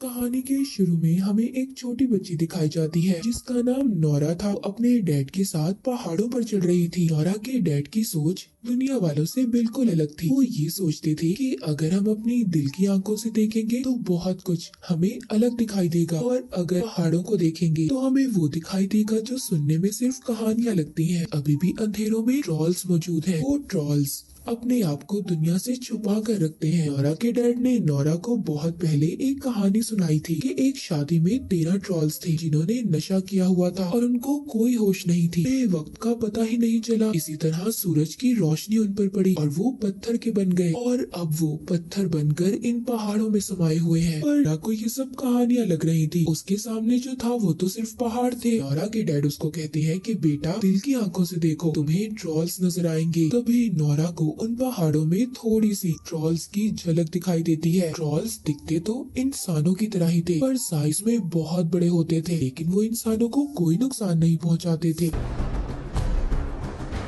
कहानी के शुरू में हमें एक छोटी बच्ची दिखाई जाती है जिसका नाम नोरा था। वो अपने डैड के साथ पहाड़ों पर चढ़ रही थी। नोरा के डैड की सोच दुनिया वालों से बिल्कुल अलग थी। वो ये सोचते थे कि अगर हम अपनी दिल की आंखों से देखेंगे तो बहुत कुछ हमें अलग दिखाई देगा, और अगर पहाड़ों को देखेंगे तो हमें वो दिखाई देगा जो सुनने में सिर्फ कहानियां लगती हैं। अभी भी अंधेरों में ट्रॉल्स मौजूद हैं। वो ट्रॉल्स अपने आप को दुनिया से छुपा कर रखते हैं। नोरा के डैड ने नोरा को बहुत पहले एक कहानी सुनाई थी कि एक शादी में 13 ट्रॉल्स थे जिन्होंने नशा किया हुआ था और उनको कोई होश नहीं थी। वक्त का पता ही नहीं चला। इसी तरह सूरज की रोशनी उन पर पड़ी और वो पत्थर के बन गए, और अब वो पत्थर बनकर इन पहाड़ों में समाये हुए हैं। पर नोरा को ये सब कहानियां लग रही थी। उसके सामने जो था वो तो सिर्फ पहाड़ थे। नोरा के डैड उसको कहते हैं कि बेटा, दिल की आंखों से देखो, तुम्हें ट्रॉल्स नजर आएंगे। तभी नोरा को उन पहाड़ों में थोड़ी सी ट्रॉल्स की झलक दिखाई देती है। ट्रॉल्स दिखते तो इंसानों की तरह ही थे, पर साइज में बहुत बड़े होते थे, लेकिन वो इंसानों को कोई नुकसान नहीं पहुंचाते थे।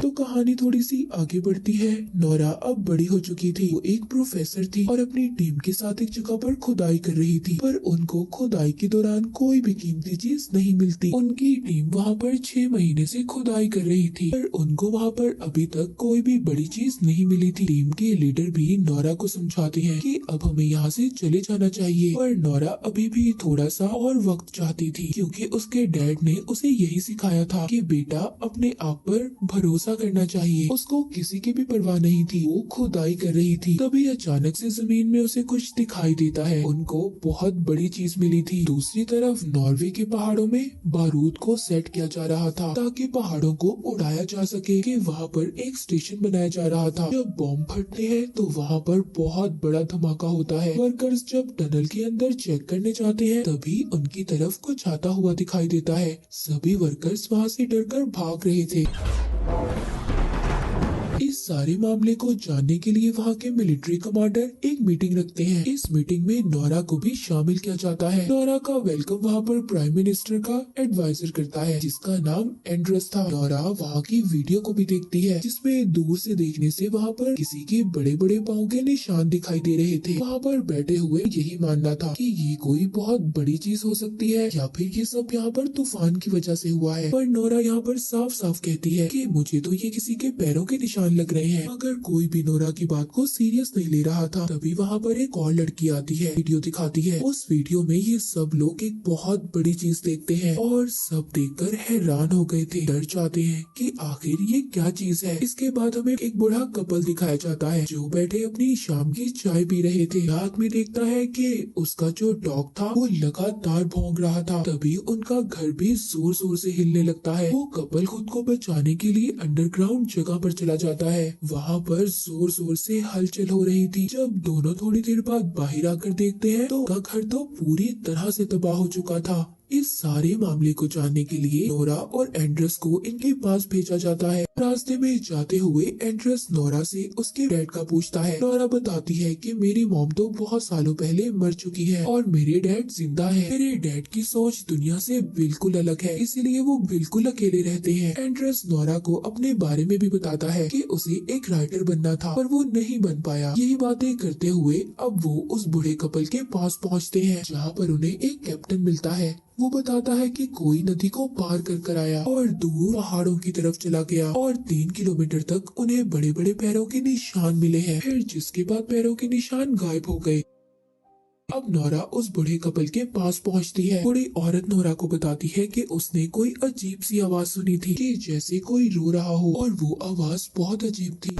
तो कहानी थोड़ी सी आगे बढ़ती है। नोरा अब बड़ी हो चुकी थी। वो एक प्रोफेसर थी और अपनी टीम के साथ एक जगह पर खुदाई कर रही थी, पर उनको खुदाई के दौरान कोई भी कीमती चीज नहीं मिलती। उनकी टीम वहाँ पर 6 महीने से खुदाई कर रही थी, पर उनको वहाँ पर अभी तक कोई भी बड़ी चीज नहीं मिली थी। टीम के लीडर भी नोरा को समझाते हैं कि अब हमें यहाँ से चले जाना चाहिए, पर नोरा अभी भी थोड़ा सा और वक्त चाहती थी, क्योंकि उसके डैड ने उसे यही सिखाया था कि बेटा, अपने आप पर भरोसा करना चाहिए। उसको किसी की भी परवाह नहीं थी। वो खुदाई कर रही थी, तभी अचानक से जमीन में उसे कुछ दिखाई देता है। उनको बहुत बड़ी चीज मिली थी। दूसरी तरफ नॉर्वे के पहाड़ों में बारूद को सेट किया जा रहा था ताकि पहाड़ों को उड़ाया जा सके। कि वहाँ पर एक स्टेशन बनाया जा रहा था। जब बॉम्ब फटते हैं तो वहाँ पर बहुत बड़ा धमाका होता है। वर्कर्स जब टनल के अंदर चेक करने जाते हैं तभी उनकी तरफ कुछ आता हुआ दिखाई देता है। सभी वर्कर्स वहाँ से डरकर भाग रहे थे। इस सारे मामले को जानने के लिए वहाँ के मिलिट्री कमांडर एक मीटिंग रखते हैं। इस मीटिंग में नोरा को भी शामिल किया जाता है। नोरा का वेलकम वहाँ पर प्राइम मिनिस्टर का एडवाइजर करता है जिसका नाम एंड्रस था। नोरा वहाँ की वीडियो को भी देखती है जिसमें दूर से देखने से वहाँ पर किसी के बड़े बड़े पाँव के निशान दिखाई दे रहे थे। वहाँ पर बैठे हुए यही मानना था कि ये कोई बहुत बड़ी चीज हो सकती है, या फिर ये सब यहाँ पर तूफान की वजह से हुआ है। पर नोरा यहाँ पर साफ साफ कहती है कि मुझे तो ये किसी के पैरों के निशान लग रहे हैं। मगर कोई भी नोरा की बात को सीरियस नहीं ले रहा था। तभी वहाँ पर एक और लड़की आती है, वीडियो दिखाती है। उस वीडियो में ये सब लोग एक बहुत बड़ी चीज देखते हैं और सब देखकर हैरान हो गए थे। डर जाते हैं कि आखिर ये क्या चीज है। इसके बाद हमें एक बूढ़ा कपल दिखाया जाता है जो बैठे अपनी शाम की चाय पी रहे थे। रात में देखता है कि उसका जो डॉग था वो लगातार भौंक रहा था। तभी उनका घर भी जोर जोर से हिलने लगता है। वो कपल खुद को बचाने के लिए अंडरग्राउंड जगह पर चला जाता है। वहाँ पर जोर जोर से हलचल हो रही थी। जब दोनों थोड़ी देर बाद बाहर आकर देखते हैं तो उनका घर तो पूरी तरह से तबाह हो चुका था। इस सारे मामले को जानने के लिए नोरा और एंड्रस को इनके पास भेजा जाता है। रास्ते में जाते हुए एंड्रस नोरा से उसके डैड का पूछता है। नोरा बताती है कि मेरी मॉम तो बहुत सालों पहले मर चुकी है और मेरे डैड जिंदा है। मेरे डैड की सोच दुनिया से बिल्कुल अलग है, इसीलिए वो बिल्कुल अकेले रहते हैं। एंड्रस नोरा को अपने बारे में भी बताता है कि उसे एक राइटर बनना था पर वो नहीं बन पाया। यही बातें करते हुए अब वो उस बूढ़े कपल के पास पहुँचते हैं जहाँ पर उन्हें एक कैप्टन मिलता है। वो बताता है कि कोई नदी को पार कर आया और दूर पहाड़ों की तरफ चला गया और 3 किलोमीटर तक उन्हें बड़े बड़े पैरों के निशान मिले हैं, फिर जिसके बाद पैरों के निशान गायब हो गए। अब नोरा उस बूढ़े कपल के पास पहुंचती है। बूढ़ी औरत नोरा को बताती है कि उसने कोई अजीब सी आवाज सुनी थी कि जैसे कोई रो रहा हो, और वो आवाज बहुत अजीब थी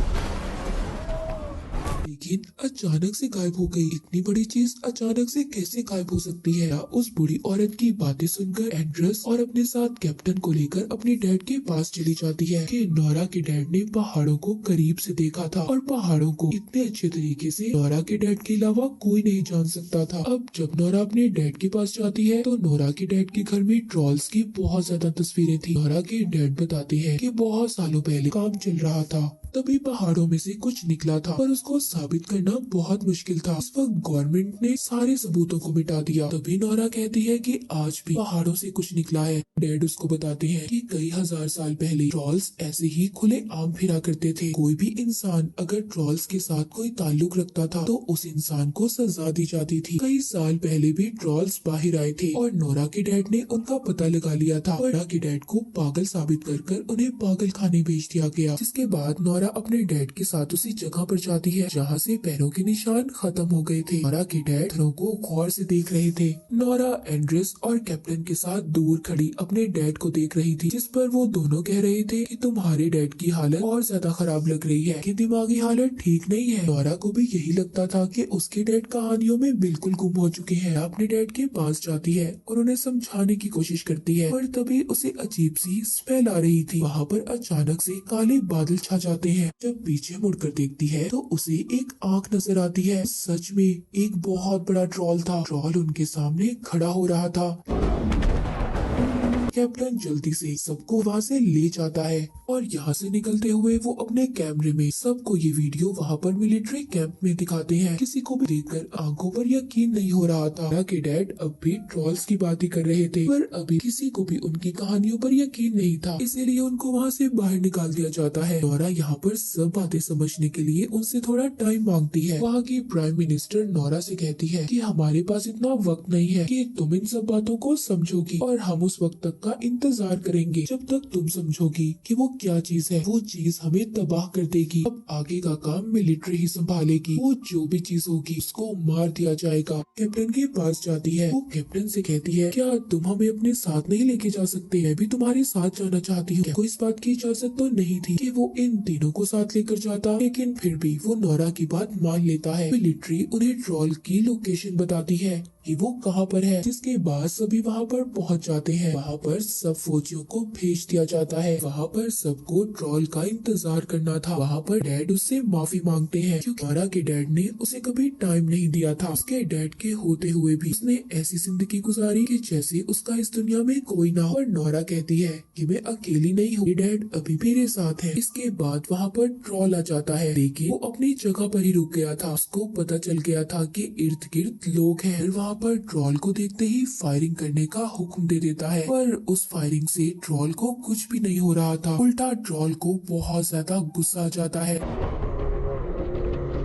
लेकिन अचानक से गायब हो गई। इतनी बड़ी चीज अचानक से कैसे गायब हो सकती है। उस बूढ़ी औरत की बातें सुनकर एंड्रस और अपने साथ कैप्टन को लेकर अपने डैड के पास चली जाती है कि नोरा के डैड ने पहाड़ों को करीब से देखा था और पहाड़ों को इतने अच्छे तरीके से नोरा के डैड के अलावा कोई नहीं जान सकता था। अब जब नोरा अपने डैड के पास जाती है तो नोरा के डैड के घर में ट्रॉल्स की बहुत ज्यादा तस्वीरें थी। नोरा के डैड बताते हैं कि बहुत सालों पहले काम चल रहा था तभी पहाड़ों में से कुछ निकला था, पर उसको साबित करना बहुत मुश्किल था। इस वक्त गवर्नमेंट ने सारे सबूतों को मिटा दिया। तभी नोरा कहती है कि आज भी पहाड़ों से कुछ निकला है। डैड उसको बताते हैं कि कई हजार साल पहले ट्रॉल्स ऐसे ही खुले आम फिरा करते थे। कोई भी इंसान अगर ट्रॉल्स के साथ कोई ताल्लुक रखता था तो उस इंसान को सजा दी जाती थी। कई साल पहले भी ट्रॉल्स बाहर आए थे और नोरा के डैड ने उनका पता लगा लिया था। नोरा के डैड को पागल साबित कर उन्हें पागल खाने भेज दिया गया। जिसके बाद नोरा अपने डैड के साथ उसी जगह पर जाती है जहाँ से पैरों के निशान खत्म हो गए थे। नोरा के डैड पत्थरों को गौर से देख रहे थे। नोरा एंड्रेस और कैप्टन के साथ दूर खड़ी अपने डैड को देख रही थी, जिस पर वो दोनों कह रहे थे कि तुम्हारे डैड की हालत और ज्यादा खराब लग रही है, कि दिमागी हालत ठीक नहीं है। नोरा को भी यही लगता था कि उसके डैड कहानियों में बिल्कुल गुम हो चुके हैं। अपने डैड के पास जाती है और उन्हें समझाने की कोशिश करती है, पर तभी उसे अजीब सी स्मेल आ रही थी। वहाँ पर अचानक से काले बादल छा जाते हैं। जब पीछे मुड़कर देखती है तो उसे एक आंख नजर आती है। सच में एक बहुत बड़ा ट्रॉल था। ट्रॉल उनके सामने खड़ा हो रहा था। कैप्टन जल्दी से सबको वहाँ से ले जाता है और यहाँ से निकलते हुए वो अपने कैमरे में सबको ये वीडियो वहाँ पर मिलिट्री कैंप में दिखाते हैं। किसी को भी देखकर आंखों पर यकीन नहीं हो रहा था। नोरा के डैड अब भी ट्रॉल्स की बातें कर रहे थे, पर अभी किसी को भी उनकी कहानियों पर यकीन नहीं था, इसीलिए उनको वहाँ से बाहर निकाल दिया जाता है। नोरा यहाँ पर सब बातें समझने के लिए उनसे थोड़ा टाइम मांगती है। वहाँ की प्राइम मिनिस्टर नोरा से कहती है कि हमारे पास इतना वक्त नहीं है कि तुम इन सब बातों को समझोगी, और हम उस वक्त तक का इंतजार करेंगे जब तक तुम समझोगी कि वो क्या चीज है। वो चीज हमें तबाह कर देगी। अब आगे का काम मिलिट्री ही संभालेगी। वो जो भी चीज होगी उसको मार दिया जाएगा। कैप्टन के पास जाती है। वो कैप्टन से कहती है, क्या तुम हमें अपने साथ नहीं लेके जा सकते? मैं भी तुम्हारे साथ जाना चाहती हूँ। को इस बात की इजाजत तो नहीं थी कि वो इन तीनों को साथ लेकर जाता, लेकिन फिर भी वो नोरा की बात मान लेता है। मिलिट्री उन्हें ट्रॉल की लोकेशन बताती है कि वो कहाँ पर है, जिसके बाद सभी वहाँ पर पहुँच जाते हैं। वहाँ पर सब फौजियों को भेज दिया जाता है। वहाँ पर सबको ट्रॉल का इंतजार करना था। वहाँ पर डैड उससे माफी मांगते हैं क्योंकि नोरा के डैड ने उसे कभी टाइम नहीं दिया था। उसके डैड के होते हुए भी उसने ऐसी जिंदगी गुजारी कि जैसे उसका इस दुनिया में कोई ना हो। और नोरा कहती है कि मैं अकेली नहीं हूँ, डैड अभी मेरे साथ है। इसके बाद वहाँ पर ट्रॉल आ जाता है, लेकिन वो अपनी जगह पर ही रुक गया था। उसको पता चल गया था कि इर्द गिर्द लोग हैं। फिर वहाँ पर ट्रॉल को देखते ही फायरिंग करने का हुक्म दे देता है, पर उस फायरिंग से ट्रॉल को कुछ भी नहीं हो रहा था। उल्टा ट्रॉल को बहुत ज्यादा गुस्सा आ जाता है।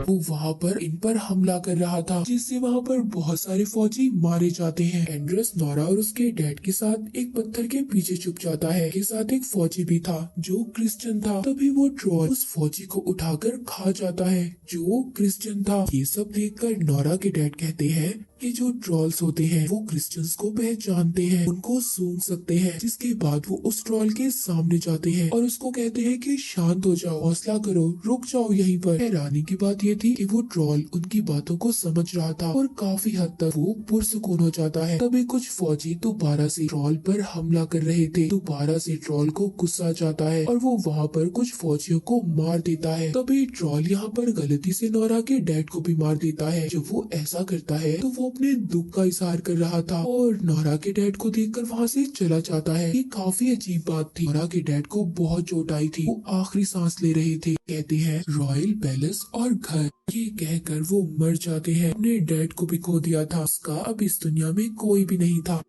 वो वहाँ पर इन पर हमला कर रहा था, जिससे वहाँ पर बहुत सारे फौजी मारे जाते हैं। एंड्रेस नोरा और उसके डैड के साथ एक पत्थर के पीछे छुप जाता है। के साथ एक फौजी भी था जो क्रिश्चियन था। तभी वो ट्रॉल उस फौजी को उठाकर खा जाता है जो क्रिश्चियन था। ये सब देखकर नोरा के डैड कहते हैं कि जो ट्रॉल्स होते हैं वो क्रिश्चियंस को पहचानते हैं, उनको सूंघ सकते हैं। जिसके बाद वो उस ट्रॉल के सामने जाते हैं और उसको कहते हैं कि शांत हो जाओ, हौसला करो, रुक जाओ यहीं पर। हैरानी की बात ये थी कि वो ट्रॉल उनकी बातों को समझ रहा था और काफी हद तक वो पुरसुकून हो जाता है। तभी कुछ फौजी दोबारा से ट्रॉल पर हमला कर रहे थे। दोबारा से ट्रॉल को गुस्सा जाता है और वो वहाँ पर कुछ फौजियों को मार देता है। तभी ट्रॉल यहाँ पर गलती से नोरा के डैड को भी मार देता है। जब वो ऐसा करता है तो वो अपने दुख का इजहार कर रहा था और नोरा के डैड को देखकर वहाँ से चला जाता है। ये काफी अजीब बात थी। नोरा के डैड को बहुत चोट आई थी। वो आखिरी सांस ले रहे थे। कहते हैं रॉयल पैलेस और घर, ये कहकर वो मर जाते हैं। अपने डैड को भी खो दिया था। उसका अब इस दुनिया में कोई भी नहीं था।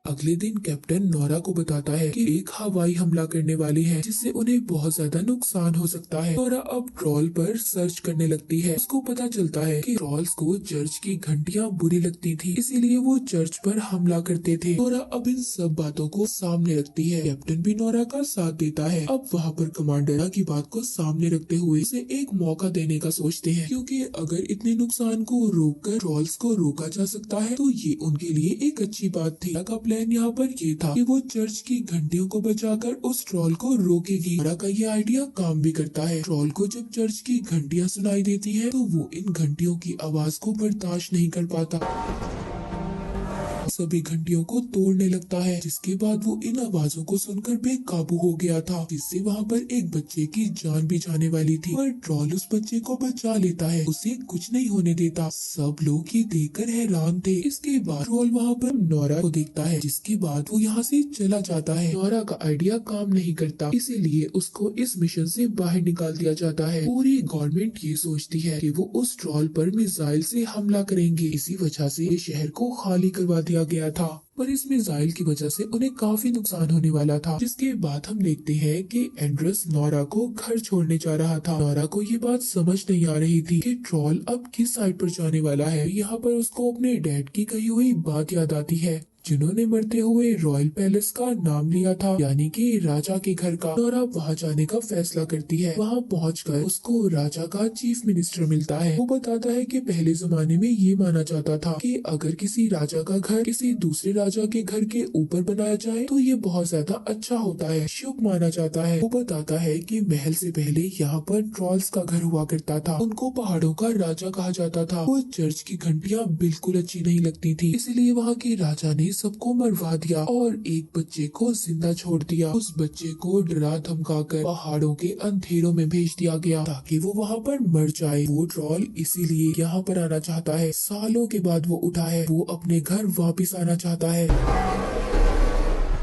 अगले दिन कैप्टन नोरा को बताता है कि एक हवाई हमला करने वाली है, जिससे उन्हें बहुत ज्यादा नुकसान हो सकता है। नोरा अब ट्रॉल पर सर्च करने लगती है। उसको पता चलता है कि ट्रॉल्स को चर्च की घंटियां बुरी लगती थी, इसीलिए वो चर्च पर हमला करते थे। नोरा अब इन सब बातों को सामने रखती है। कैप्टन भी नोरा का साथ देता है। अब वहाँ पर कमांडर की बात को सामने रखते हुए उसे एक मौका देने का सोचते हैं, क्योंकि अगर इतने नुकसान को रोककर ट्रॉल्स को रोका जा सकता है तो ये उनके लिए एक अच्छी बात थी। प्लान यहाँ पर ये था कि वो चर्च की घंटियों को बचाकर उस ट्रॉल को रोकेगी। नोरा का ये आइडिया काम भी करता है। ट्रॉल को जब चर्च की घंटियां सुनाई देती हैं तो वो इन घंटियों की आवाज को बर्दाश्त नहीं कर पाता। सभी घंटियों को तोड़ने लगता है, जिसके बाद वो इन आवाजों को सुनकर बेकाबू हो गया था, जिससे वहाँ पर एक बच्चे की जान भी जाने वाली थी। पर ट्रॉल उस बच्चे को बचा लेता है, उसे कुछ नहीं होने देता। सब लोग ये देखकर हैरान थे। इसके बाद ट्रॉल वहाँ पर नोरा को देखता है, जिसके बाद वो यहाँ से चला जाता है। नोरा का आइडिया काम नहीं करता, इसीलिए उसको इस मिशन से बाहर निकाल दिया जाता है। पूरी गवर्नमेंट ये सोचती है कि वो उस ट्रॉल पर मिसाइल से हमला करेंगे, इसी वजह से ये शहर को खाली करवा दिया गया था। पर इस मिसाइल की वजह से उन्हें काफी नुकसान होने वाला था, जिसके बाद हम देखते हैं कि एंड्रस नोरा को घर छोड़ने जा रहा था। नोरा को ये बात समझ नहीं आ रही थी कि ट्रॉल अब किस साइड पर जाने वाला है। यहाँ पर उसको अपने डैड की कही हुई बात याद आती है, जिन्होंने मरते हुए रॉयल पैलेस का नाम लिया था, यानी कि राजा के घर का। नोरा वहाँ जाने का फैसला करती है। वहाँ पहुंचकर उसको राजा का चीफ मिनिस्टर मिलता है। वो बताता है कि पहले जमाने में ये माना जाता था कि अगर किसी राजा का घर किसी दूसरे राजा के घर के ऊपर बनाया जाए तो ये बहुत ज्यादा अच्छा होता है, शुभ माना जाता है। वो बताता है कि महल से पहले यहाँ पर ट्रॉल्स का घर हुआ करता था, उनको पहाड़ों का राजा कहा जाता था। वो चर्च की घंटियाँ बिल्कुल अच्छी नहीं लगती थी, इसलिए वहाँ के राजा ने सबको मरवा दिया और एक बच्चे को जिंदा छोड़ दिया। उस बच्चे को डरा धमकाकर पहाड़ों के अंधेरों में भेज दिया गया ताकि वो वहाँ पर मर जाए। वो ट्रॉल इसीलिए यहाँ पर आना चाहता है। सालों के बाद वो उठा है, वो अपने घर वापस आना चाहता है।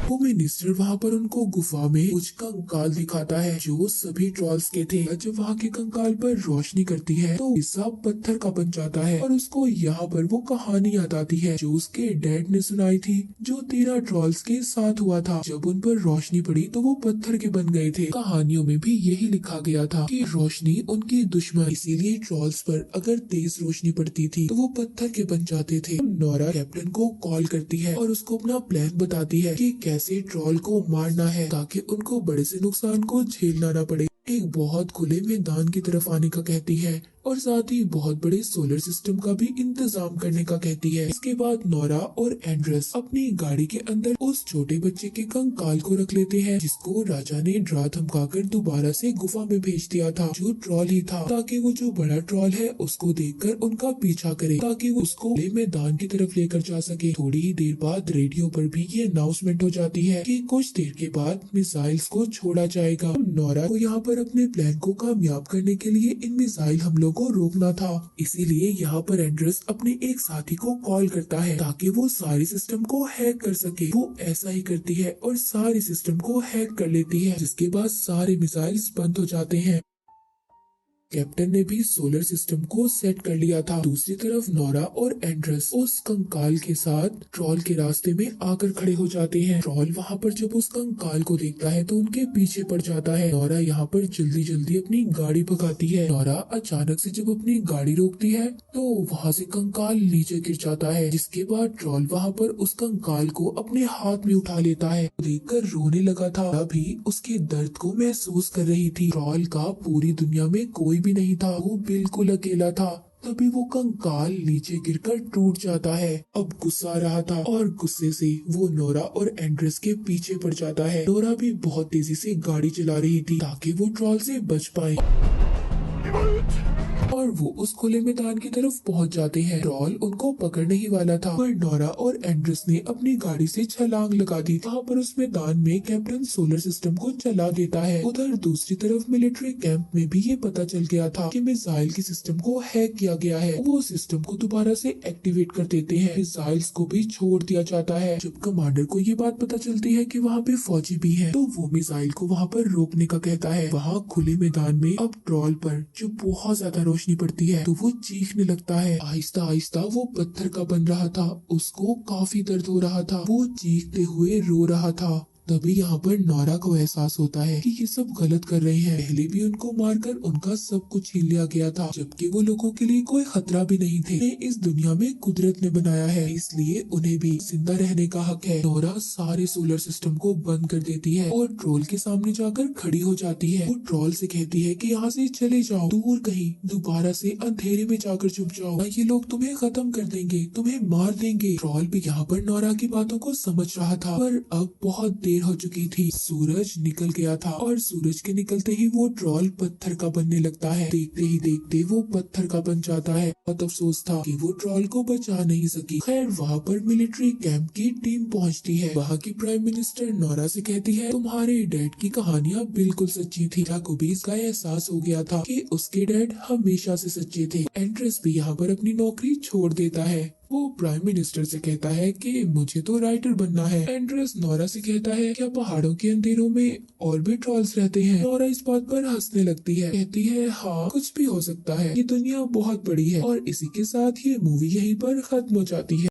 वो मिनिस्टर वहाँ पर उनको गुफा में कुछ कंकाल दिखाता है जो सभी ट्रॉल्स के थे। जब वहाँ के कंकाल पर रोशनी करती है तो हिस्सा पत्थर का बन जाता है और उसको यहाँ पर वो कहानी याद आती है जो उसके डैड ने सुनाई थी, जो 13 ट्रॉल्स के साथ हुआ था। जब उन पर रोशनी पड़ी तो वो पत्थर के बन गए थे। कहानियों में भी यही लिखा गया था कि रोशनी उनकी दुश्मन, इसीलिए ट्रॉल्स पर अगर तेज रोशनी पड़ती थी तो वो पत्थर के बन जाते थे। नोरा कैप्टन को कॉल करती है और उसको अपना प्लान बताती है कि कैसे ट्रॉल को मारना है ताकि उनको बड़े से नुकसान को झेलना न पड़े। एक बहुत खुले मैदान की तरफ आने का कहती है और साथ ही बहुत बड़े सोलर सिस्टम का भी इंतजाम करने का कहती है। इसके बाद नोरा और एंड्रस अपनी गाड़ी के अंदर उस छोटे बच्चे के कंकाल को रख लेते हैं, जिसको राजा ने डरा धमकाकर दोबारा से गुफा में भेज दिया था, जो ट्रॉल ही था, ताकि वो जो बड़ा ट्रॉल है उसको देखकर उनका पीछा करे ताकि वो उसको मैदान की तरफ लेकर जा सके। थोड़ी ही देर बाद रेडियो पर भी ये अनाउंसमेंट हो जाती है कि कुछ देर के बाद मिसाइल्स को छोड़ा जाएगा। नोरा को यहाँ पर अपने प्लान को कामयाब करने के लिए इन मिसाइल हमलों को रोकना था, इसीलिए यहाँ पर एंड्रस अपने एक साथी को कॉल करता है ताकि वो सारे सिस्टम को हैक कर सके। वो ऐसा ही करती है और सारे सिस्टम को हैक कर लेती है, जिसके बाद सारे मिसाइल्स बंद हो जाते हैं। कैप्टन ने भी सोलर सिस्टम को सेट कर लिया था। दूसरी तरफ नोरा और एंड्रस उस कंकाल के साथ ट्रॉल के रास्ते में आकर खड़े हो जाते हैं। ट्रॉल वहाँ पर जब उस कंकाल को देखता है तो उनके पीछे पड़ जाता है। नोरा यहाँ पर जल्दी जल्दी अपनी गाड़ी भगाती है। नोरा अचानक से जब अपनी गाड़ी रोकती है तो वहाँ से कंकाल नीचे गिर जाता है, जिसके बाद ट्रॉल वहाँ पर उस कंकाल को अपने हाथ में उठा लेता है। देखकर रोने लगा था, अभी उसके दर्द को महसूस कर रही थी। ट्रॉल का पूरी दुनिया में कोई भी नहीं था, वो बिल्कुल अकेला था। तभी वो कंकाल नीचे गिरकर टूट जाता है। अब गुस्सा आ रहा था और गुस्से से वो नोरा और एंड्रस के पीछे पड़ जाता है। नोरा भी बहुत तेजी से गाड़ी चला रही थी ताकि वो ट्रॉल से बच पाए और वो उस खुले मैदान की तरफ पहुंच जाते हैं। ट्रॉल उनको पकड़ने ही वाला था, पर नोरा और एंड्रस ने अपनी गाड़ी से छलांग लगा दी। वहाँ पर उस मैदान में कैप्टन सोलर सिस्टम को चला देता है। उधर दूसरी तरफ मिलिट्री कैंप में भी ये पता चल गया था कि मिसाइल के सिस्टम को हैक किया गया है। वो सिस्टम को दोबारा से एक्टिवेट कर देते हैं। मिसाइल्स को भी छोड़ दिया जाता है। जब कमांडर को ये बात पता चलती है कि वहाँ पे फौजी भी हैं, तो वो मिसाइल को वहाँ पर रोकने का कहता है। वहाँ खुले मैदान में अब ट्रॉल पर जो बहुत ज्यादा रोशनी पड़ती है तो वो चीखने लगता है। आहिस्ता आहिस्ता वो पत्थर का बन रहा था, उसको काफी दर्द हो रहा था, वो चीखते हुए रो रहा था। तभी यहाँ पर नोरा को एहसास होता है कि ये सब गलत कर रहे हैं। पहले भी उनको मारकर उनका सब कुछ छीन लिया गया था, जबकि वो लोगों के लिए कोई खतरा भी नहीं थे। उन्हें इस दुनिया में कुदरत ने बनाया है, इसलिए उन्हें भी जिंदा रहने का हक है। नोरा सारे सोलर सिस्टम को बंद कर देती है और ट्रोल के सामने जाकर खड़ी हो जाती है। वो ट्रोल से कहती है कि यहाँ से चले जाओ, दूर कहीं, दोबारा से अंधेरे में जाकर छुप जाओ, ये लोग तुम्हें खत्म कर देंगे, तुम्हें मार देंगे। ट्रोल भी यहाँ पर नोरा की बातों को समझ रहा था, पर अब बहुत देर देर हो चुकी थी। सूरज निकल गया था और सूरज के निकलते ही वो ट्रॉल पत्थर का बनने लगता है। देखते ही देखते वो पत्थर का बन जाता है। बहुत अफसोस था कि वो ट्रॉल को बचा नहीं सकी। खैर वहाँ पर मिलिट्री कैंप की टीम पहुँचती है। वहाँ की प्राइम मिनिस्टर नोरा से कहती है, तुम्हारे डैड की कहानियाँ बिल्कुल सच्ची थी। को भी इसका एहसास हो गया था कि उसके डैड हमेशा से सच्चे थे। एंड्रेस भी यहाँ पर अपनी नौकरी छोड़ देता है। वो प्राइम मिनिस्टर से कहता है कि मुझे तो राइटर बनना है। एंड्रेस नोरा से कहता है, क्या पहाड़ों के अंधेरों में और भी ट्रॉल्स रहते हैं? नोरा इस बात पर हंसने लगती है, कहती है हाँ कुछ भी हो सकता है, ये दुनिया बहुत बड़ी है। और इसी के साथ ये मूवी यहीं पर खत्म हो जाती है।